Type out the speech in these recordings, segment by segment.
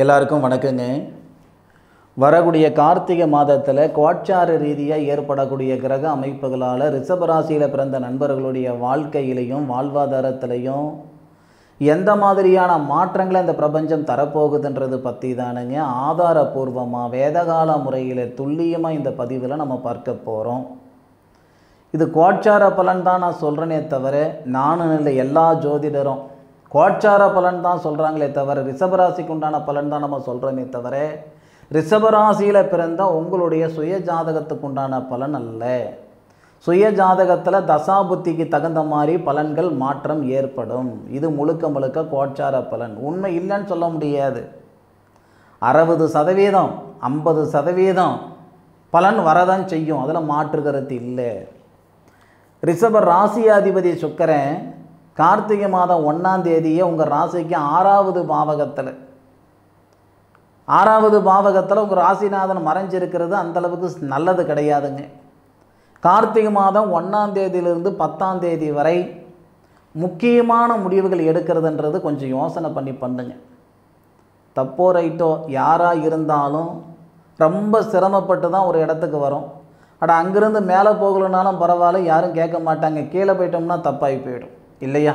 எல்லாருக்கும் வணக்கங்க. வரக்கூடிய கார்த்திகை மாதத்தில் கோட்சார ரீதியாக ஏற்படக்கூடிய கிரக அமைப்புகளால் ரிஷபராசியில் பிறந்த நண்பர்களுடைய வாழ்க்கையிலையும் வாழ்வாதாரத்திலையும் எந்த மாதிரியான மாற்றங்களை இந்த பிரபஞ்சம் தரப்போகுதுன்றது பற்றி தானுங்க ஆதாரபூர்வமாக வேதகால முறையில் துல்லியமாக இந்த பதிவில் நம்ம பார்க்க போகிறோம். இது கோட்சார பலன் தான் நான் சொல்கிறேனே தவிர நானும் இல்லை, எல்லா ஜோதிடரும் கோட்சார பலன் தான் சொல்கிறாங்களே தவிர ரிஷபராசிக்கு உண்டான பலன் தான் நம்ம சொல்கிறோமே தவிர ரிஷபராசியில் பிறந்த உங்களுடைய சுய ஜாதகத்துக்கு உண்டான பலன் அல்ல. சுய ஜாதகத்தில் தசாபுத்திக்கு தகுந்த மாதிரி பலன்கள் மாற்றம் ஏற்படும். இது முழுக்க முழுக்க கோட்சார பலன். உண்மை இல்லைன்னு சொல்ல முடியாது. 60%, 50% பலன் வரதான் செய்யும், அதில் மாற்று கருத்து இல்லை. ரிஷப ராசியாதிபதி சுக்கிரன் கார்த்திகை மாதம் 1ஆம் தேதியே உங்கள் ராசிக்கு 6வது பாவகத்தில் 6வது பாவகத்தில் உங்கள் ராசிநாதன் மறைஞ்சிருக்கிறது அந்தளவுக்கு நல்லது கிடையாதுங்க. கார்த்திகை மாதம் 1ஆம் தேதியிலிருந்து 10ஆம் தேதி வரை முக்கியமான முடிவுகள் எடுக்கிறதுன்றது கொஞ்சம் யோசனை பண்ணி பண்ணுங்க. தப்போ ரைட்டோ யாராக இருந்தாலும் ரொம்ப சிரமப்பட்டு தான் ஒரு இடத்துக்கு வரும். அங்கேருந்து மேலே போகலனாலும் பரவாயில்ல, யாரும் கேட்க மாட்டாங்க. கீழே போயிட்டோம்னா தப்பாகி போயிடும் இல்லையா?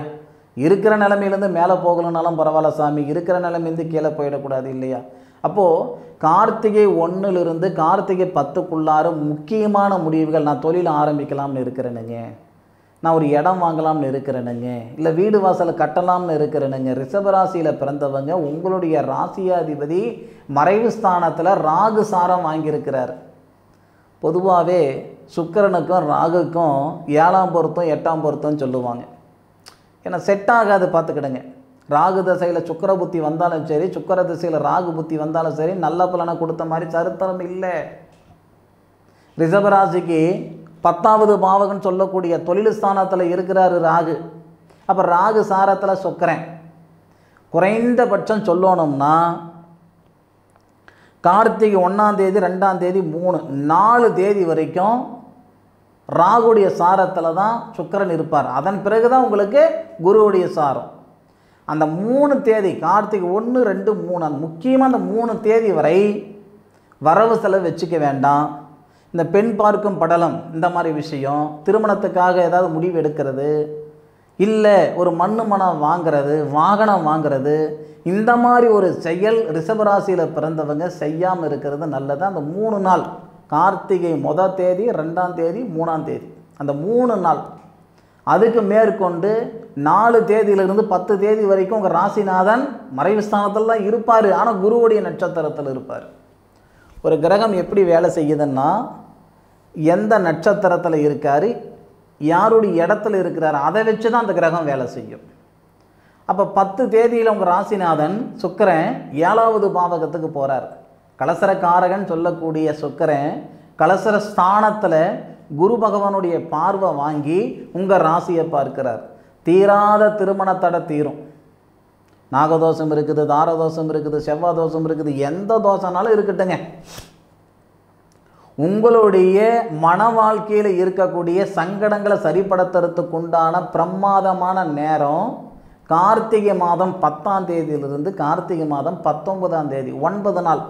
இருக்கிற நிலைமையிலேருந்து மேலே போகலனாலும் பரவாயில்ல சாமி, இருக்கிற நிலைமையிலேருந்து கீழே போயிடக்கூடாது இல்லையா? அப்போது கார்த்திகை 1லிருந்து கார்த்திகை 10க்குள்ளார முக்கியமான முடிவுகள். நான் தொழில் ஆரம்பிக்கலாம்னு இருக்கிறேனுங்க, நான் ஒரு இடம் வாங்கலாம்னு இருக்கிறேனுங்க, இல்லை வீடு வாசலை கட்டலாம்னு இருக்கிறேனுங்க. ரிஷபராசியில் பிறந்தவங்க உங்களுடைய ராசியாதிபதி மறைவு ஸ்தானத்தில் ராகு சாரம் வாங்கியிருக்கிறார். பொதுவாகவே சுக்கிரனுக்கும் ராகுக்கும் 7ஆம் பொருத்தம் 8ஆம் பொருத்தம்னு சொல்லுவாங்க. ஏன்னா செட் ஆகாது, பார்த்துக்கிடுங்க. ராகு திசையில் சுக்கிர புத்தி வந்தாலும் சரி, சுக்கிர திசையில் ராகு புத்தி வந்தாலும் சரி, நல்ல பலனை கொடுத்த மாதிரி சரித்திரம் இல்லை. ரிஷபராசிக்கு 10வது பாவகன்னு சொல்லக்கூடிய தொழில் ஸ்தானத்தில் இருக்கிறாரு ராகு. அப்போ ராகு சாரத்தில் சுக்கிரன் குறைந்தபட்சம் சொல்லணும்னா கார்த்திகை 1ஆம் தேதி 2ஆம் தேதி 4 தேதி வரைக்கும் ராகுடைய சாரத்தில் தான் சுக்கிரன் இருப்பார். அதன் பிறகு தான் உங்களுக்கு குருவுடைய சாரம். அந்த 3 தேதி கார்த்திகை 1, 2, 3 அந்த முக்கியமாக அந்த 3 தேதி வரை வரவு செலவு வச்சுக்க வேண்டாம். இந்த பெண் பார்க்கும் படலம், இந்த மாதிரி விஷயம், திருமணத்துக்காக ஏதாவது முடிவு எடுக்கிறது, இல்லை ஒரு மனம் வாங்கிறது, வாகனம் வாங்கிறது, இந்த மாதிரி ஒரு செயல் ரிஷபராசியில் பிறந்தவங்க செய்யாமல் இருக்கிறது நல்லது. அந்த 3 நாள் கார்த்திகை 1 தேதி 2ஆம் தேதி 3ஆம் தேதி அந்த 3 நாள், அதுக்கு மேற்கொண்டு 4 தேதியிலிருந்து 10 தேதி வரைக்கும் உங்கள் ராசிநாதன் மறைவு ஸ்தானத்தில் தான் இருப்பார். ஆனால் குருவுடைய நட்சத்திரத்தில் இருப்பார். ஒரு கிரகம் எப்படி வேலை செய்யுதுன்னா, எந்த நட்சத்திரத்தில் இருக்கார், யாருடைய இடத்துல இருக்கிறார், அதை வச்சு தான் அந்த கிரகம் வேலை செய்யும். அப்போ 10 தேதியில் உங்கள் ராசிநாதன் சுக்கிரன் 7வது பாவகத்துக்கு போகிறார். கலசரக்காரகன் சொல்லக்கூடிய சுக்கிரன் கலசர ஸ்தானத்தில் குரு பகவானுடைய பார்வை வாங்கி உங்கள் ராசியை பார்க்கிறார். தீராத திருமண தடை தீரும். நாகதோஷம் இருக்குது, தாரதோஷம் இருக்குது, செவ்வாய் தோஷம் இருக்குது, எந்த தோஷனாலும் இருக்கட்டுங்க. உங்களுடைய மன வாழ்க்கையில் இருக்கக்கூடிய சங்கடங்களை சரிப்படுத்துறதுக்கு உண்டான பிரமாதமான நேரம் கார்த்திகை மாதம் 10ஆம் தேதியிலிருந்து கார்த்திகை மாதம் 19ஆம் தேதி 9 நாள்.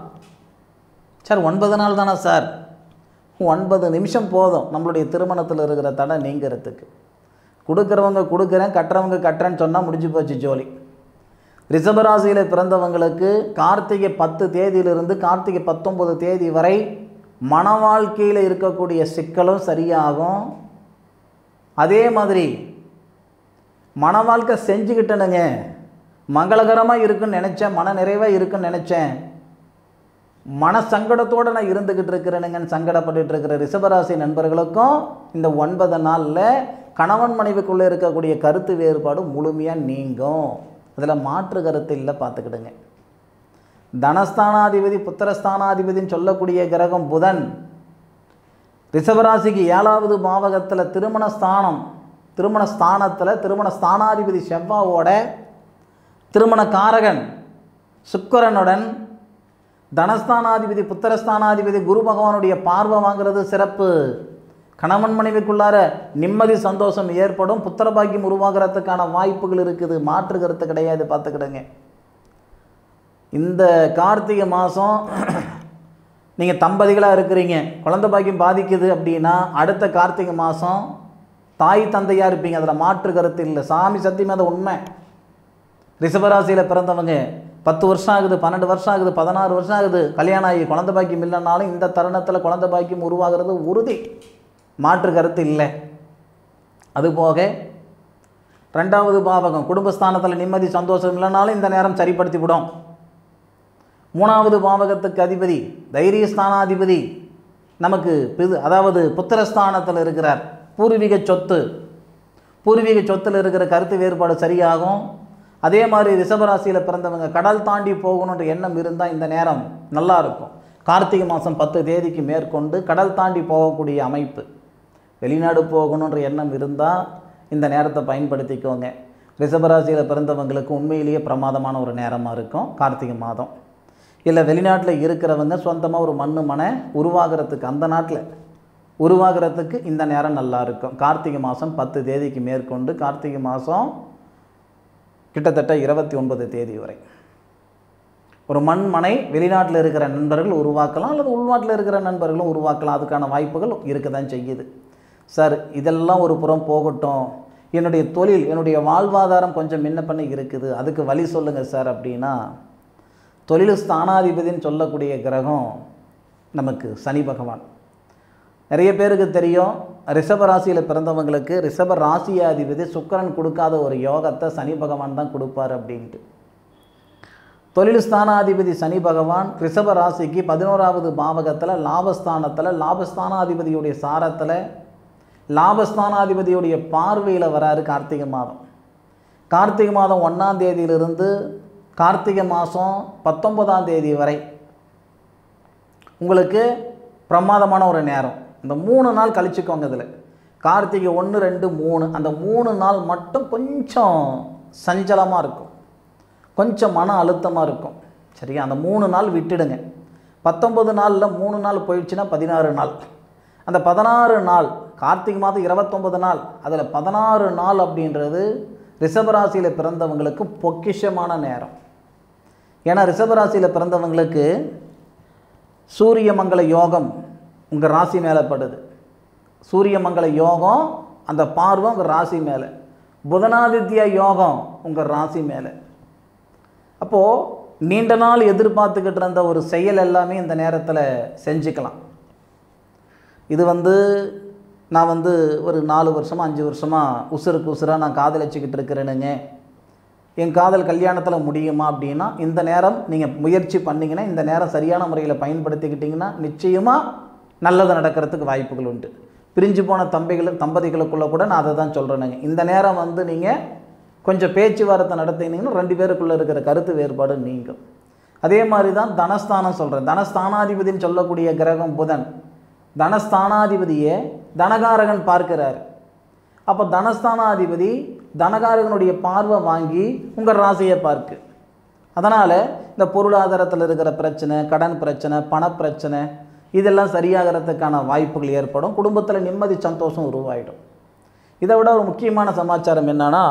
சார் 9 நாள் தானே சார்? 9 நிமிஷம் போதும் நம்மளுடைய திருமணத்தில் இருக்கிற தடை நீங்கிறதுக்கு. கொடுக்குறவங்க கொடுக்குறேன், கட்டுறவங்க கட்டுறேன்னு சொன்னால் முடிஞ்சு போச்சு ஜோலி. ரிஷபராசியில் பிறந்தவங்களுக்கு கார்த்திகை 10 தேதியிலிருந்து கார்த்திகை 19 தேதி வரை மன வாழ்க்கையில் இருக்கக்கூடிய சிக்கலும் சரியாகும். அதே மாதிரி மன வாழ்க்கை செஞ்சுக்கிட்டனுங்க, மங்களகரமாக இருக்குன்னு நினச்சேன், மன நிறைவாக இருக்குன்னு நினச்சேன், மன சங்கடத்தோடு நான் இருந்துக்கிட்டு இருக்கிறேனுங்கன்னு சங்கடப்பட்டு இருக்கிற ரிஷபராசி நண்பர்களுக்கும் இந்த 9 நாளில் கணவன் மனைவிக்குள்ளே இருக்கக்கூடிய கருத்து வேறுபாடு முழுமையாக நீங்கும். அதில் மாற்று கருத்து இல்லை, பார்த்துக்கிடுங்க. தனஸ்தானாதிபதி புத்திரஸ்தானாதிபதினு சொல்லக்கூடிய கிரகம் புதன் ரிஷபராசிக்கு 7வது பாவகத்தில் திருமணஸ்தானத்தில் திருமண ஸ்தானாதிபதி செவ்வாவோட திருமணக்காரகன் சுக்கிரனுடன் தனஸ்தானாதிபதி புத்திரஸ்தானாதிபதி குரு பகவானுடைய பார்வை வாங்கிறது சிறப்பு. கணவன் மனைவிக்குள்ளார நிம்மதி சந்தோஷம் ஏற்படும், புத்திரபாக்கியம் உருவாகிறதுக்கான வாய்ப்புகள் இருக்குது. மாற்று கருத்து கிடையாது, பார்த்துக்கிடுங்க. இந்த கார்த்திகை மாதம் நீங்கள் தம்பதிகளாக இருக்கிறீங்க, குழந்தை பாக்கியம் பாதிக்குது அப்படின்னா அடுத்த கார்த்திகை மாதம் தாய் தந்தையாக இருப்பீங்க. அதில் மாற்று கருத்து இல்லை. சாமி சத்தியமாக அது உண்மை. ரிஷபராசியில் பிறந்தவங்க 10 வருஷம் ஆகுது, 12 வருஷம் ஆகுது, 16 வருஷம் ஆகுது கல்யாணம் ஆகி குழந்தை பாக்கியம் இல்லைனாலும் இந்த தருணத்தில் குழந்தை பாக்கியம் உருவாகிறது உறுதி. மாற்று கருத்து இல்லை. அதுபோக 2வது பாவகம் குடும்பஸ்தானத்தில் நிம்மதி சந்தோஷம் இல்லைனாலும் இந்த நேரம் சரிப்படுத்தி விடும். 3வது பாவகத்துக்கு அதிபதி தைரியஸ்தானாதிபதி நமக்கு அதாவது புத்திரஸ்தானத்தில் இருக்கிறார். பூர்வீக சொத்தில் இருக்கிற கருத்து வேறுபாடு சரியாகும். அதே மாதிரி ரிஷபராசியில் பிறந்தவங்க கடல் தாண்டி போகணுன்ற எண்ணம் இருந்தால் இந்த நேரம் நல்லா இருக்கும். கார்த்திகை மாதம் 10 தேதிக்கு மேற்கொண்டு கடல் தாண்டி போகக்கூடிய அமைப்பு, வெளிநாடு போகணுன்ற எண்ணம் இருந்தால் இந்த நேரத்தை பயன்படுத்திக்கோங்க. ரிஷபராசியில் பிறந்தவங்களுக்கு உண்மையிலேயே பிரமாதமான ஒரு நேரமாக இருக்கும் கார்த்திகை மாதம். இல்லை வெளிநாட்டில் இருக்கிறவங்க சொந்தமாக ஒரு மனை உருவாகிறதுக்கு, அந்த நாட்டில் உருவாகிறதுக்கு இந்த நேரம் நல்லா இருக்கும். கார்த்திகை மாதம் 10 தேதிக்கு மேற்கொண்டு கார்த்திகை மாதம் கிட்டத்தட்ட 29 தேதி வரை ஒரு மனை வெளிநாட்டில் இருக்கிற நண்பர்கள் உருவாக்கலாம், அல்லது உள்நாட்டில் இருக்கிற நண்பர்களும் உருவாக்கலாம். அதுக்கான வாய்ப்புகள் இருக்க தான் செய்யுது. சார் இதெல்லாம் ஒரு புறம் போகட்டும், என்னுடைய தொழில் என்னுடைய வாழ்வாதாரம் கொஞ்சம் முன்ன பண்ணி இருக்குது, அதுக்கு வழி சொல்லுங்கள் சார் அப்படின்னா, தொழில் ஸ்தானாதிபதினு சொல்லக்கூடிய கிரகம் நமக்கு சனி பகவான். நிறைய பேருக்கு தெரியும், ரிஷபராசியில் பிறந்தவங்களுக்கு ரிஷப ராசியாதிபதி சுக்கிரன் கொடுக்காத ஒரு யோகத்தை சனி பகவான் தான் கொடுப்பார் அப்படின்ட்டு. தொழில் ஸ்தானாதிபதி சனி பகவான் ரிஷப ராசிக்கு 11வது பாவகத்தில் லாபஸ்தானத்தில் லாபஸ்தானாதிபதியுடைய சாரத்தில் லாபஸ்தானாதிபதியுடைய பார்வையில் வராரு கார்த்திகை மாதம். கார்த்திகை மாதம் 1ஆம் தேதியிலிருந்து கார்த்திகை மாதம் 19ஆம் தேதி வரை உங்களுக்கு பிரமாதமான ஒரு நேரம். இந்த 3 நாள் கழிச்சுக்கோங்க. இதில் கார்த்திகை 1, 2, 3 அந்த 3 நாள் மட்டும் கொஞ்சம் சஞ்சலமாக இருக்கும், கொஞ்சம் மன அழுத்தமாக இருக்கும். சரியா? அந்த 3 நாள் விட்டுடுங்க. 19 நாளில் 3 நாள் போயிடுச்சுன்னா 16 நாள். அந்த 16 நாள் கார்த்திகை மாதம் 29 நாள், அதில் 16 நாள் அப்படின்றது ரிஷபராசியில் பிறந்தவங்களுக்கு பொக்கிஷமான நேரம். ஏன்னா ரிஷபராசியில் பிறந்தவங்களுக்கு சூரிய மங்கள யோகம் உங்கள் ராசி மேலே படுது. சூரிய மங்கள யோகம் அந்த பார்வை உங்கள் ராசி மேலே, புதனாதித்ய யோகம் உங்கள் ராசி மேலே. அப்போது நீண்ட நாள் எதிர்பார்த்துக்கிட்டு இருந்த ஒரு செயல் எல்லாமே இந்த நேரத்தில் செஞ்சுக்கலாம். இது நான் ஒரு 4 வருஷமாக 5 வருஷமாக உசுருக்கு உசுராக நான் காதலிச்சுக்கிட்டு இருக்கிறேனுங்க, என் காதல் கல்யாணத்தில் முடியுமா அப்படின்னா இந்த நேரம் நீங்கள் முயற்சி பண்ணிங்கன்னா, இந்த நேரம் சரியான முறையில் பயன்படுத்திக்கிட்டிங்கன்னா நிச்சயமாக நல்லது நடக்கிறதுக்கு வாய்ப்புகள் உண்டு. பிரிஞ்சு போன தம்பதிகளுக்குள்ளே கூட நான் அதை தான் சொல்கிறேனுங்க. இந்த நேரம் நீங்கள் கொஞ்சம் பேச்சுவார்த்தை நடத்தினீங்கன்னா 2 பேருக்குள்ளே இருக்கிற கருத்து வேறுபாடு நீங்கும். அதே மாதிரி தான் தனஸ்தானம் சொல்கிறேன். தனஸ்தானாதிபதினு சொல்லக்கூடிய கிரகம் புதன் தனஸ்தானாதிபதியை தனகாரகன் பார்க்கிறார். அப்போ தனஸ்தானாதிபதி தனகாரகனுடைய பார்வை வாங்கி உங்கள் ராசியை பார்க்கு. அதனால் இந்த பொருளாதாரத்தில் இருக்கிற பிரச்சனை, கடன் பிரச்சனை, பணப்பிரச்சனை இதெல்லாம் சரியாகிறதுக்கான வாய்ப்புகள் ஏற்படும். குடும்பத்தில் நிம்மதி சந்தோஷம் உருவாயிடும். இதை விட ஒரு முக்கியமான சமாச்சாரம் என்னன்னா,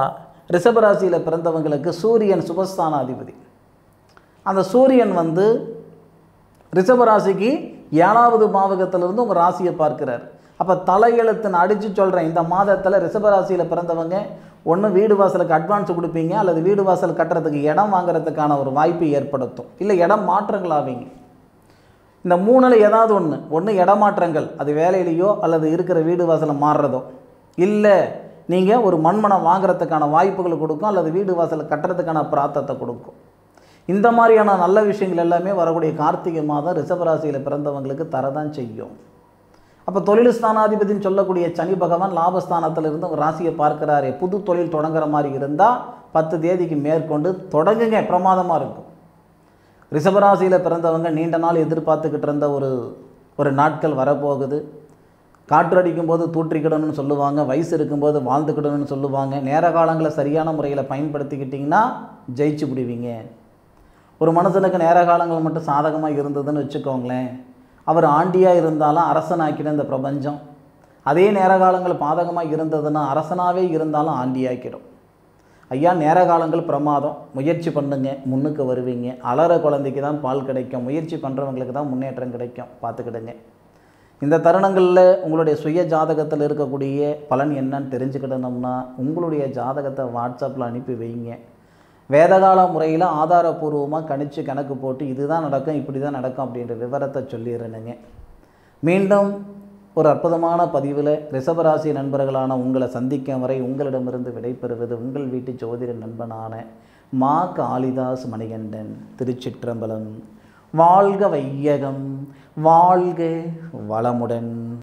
ரிஷபராசியில் பிறந்தவங்களுக்கு சூரியன் சுபஸ்தானாதிபதி. அந்த சூரியன் ரிஷபராசிக்கு 7வது பாவகத்திலிருந்து உங்கள் ராசியை பார்க்கிறார். அப்போ தலையெழுத்துன்னு அடித்து சொல்கிறேன், இந்த மாதத்தில் ரிஷபராசியில் பிறந்தவங்க ஒன்று வீடு வாசலுக்கு அட்வான்ஸ் கொடுப்பீங்க, அல்லது வீடு வாசல் கட்டுறதுக்கு இடம் வாங்குறதுக்கான ஒரு வாய்ப்பு ஏற்படுத்தும், இல்லை இடம் மாற்றங்கள் ஆவீங்க. இந்த 3ல் ஏதாவது ஒன்று இடமாற்றங்கள், அது வேலையிலையோ அல்லது இருக்கிற வீடு வாசலை மாறுறதோ, இல்லை நீங்கள் ஒரு மண்மனை வாங்குறதுக்கான வாய்ப்புகள் கொடுக்கும், அல்லது வீடு வாசலை கட்டுறதுக்கான பிரார்த்தத்தை கொடுக்கும். இந்த மாதிரியான நல்ல விஷயங்கள் எல்லாமே வரக்கூடிய கார்த்திகை மாதம் ரிஷபராசியில் பிறந்தவங்களுக்கு தரதான் செய்யும். அப்போ தொழில் ஸ்தானாதிபதினு சொல்லக்கூடிய சனி பகவான் லாபஸ்தானத்தில் இருந்து ஒரு ராசியை பார்க்குறாரு. புது தொழில் தொடங்குற மாதிரி இருந்தால் 10 தேதிக்கு மேற்கொண்டு தொடங்குங்க, பிரமாதமாக இருக்கும். ரிஷபராசியில் பிறந்தவங்க நீண்ட நாள் எதிர்பார்த்துக்கிட்டு இருந்த ஒரு நாட்கள் வரப்போகுது. காற்றடிக்கும் போது தூற்றிக்கிடணும்னு சொல்லுவாங்க, வயசு இருக்கும்போது வாழ்ந்துக்கிடணும்னு சொல்லுவாங்க. நேர காலங்களை சரியான முறையில் பயன்படுத்திக்கிட்டிங்கன்னா ஜெயிச்சு விடுவீங்க. ஒரு மனுஷனுக்கு நேர காலங்கள் மட்டும் சாதகமாக இருந்ததுன்னு வச்சுக்கோங்களேன், அவர் ஆண்டியாக இருந்தாலும் அரசனாக்கிடும் இந்த பிரபஞ்சம். அதே நேர காலங்கள் பாதகமாக இருந்ததுன்னா அரசனாகவே இருந்தாலும் ஆண்டியாக்கிடும். ஐயா நேர காலங்கள் பிரமாதம், முயற்சி பண்ணுங்க, முன்னுக்கு வருவீங்க. அலற குழந்தைக்கு தான் பால் கிடைக்கும், முயற்சி பண்ணுறவங்களுக்கு தான் முன்னேற்றம் கிடைக்கும், பார்த்துக்கிடுங்க. இந்த தருணங்களில் உங்களுடைய சுய ஜாதகத்தில் இருக்கக்கூடிய பலன் என்னன்னு தெரிஞ்சுக்கிடணும்னா உங்களுடைய ஜாதகத்தை வாட்ஸ்அப்பில் அனுப்பி வைங்க. வேதகால முறையில் ஆதாரபூர்வமாக கணிச்சு கணக்கு போட்டு இதுதான் நடக்கும், இப்படி தான் நடக்கும் அப்படின்ற விவரத்தை சொல்லிடுறேனுங்க. மீண்டும் ஒரு அற்புதமான பதிவில் ரிஷபராசி நண்பர்களான உங்களை சந்திக்கும் வரை உங்களிடமிருந்து விடைபெறுவது உங்கள் வீட்டு ஜோதிட நண்பனான மா காளிதாஸ் மணிகண்டன். திருச்சிற்றம்பலம். வாழ்க வையகம், வாழ்க வளமுடன்.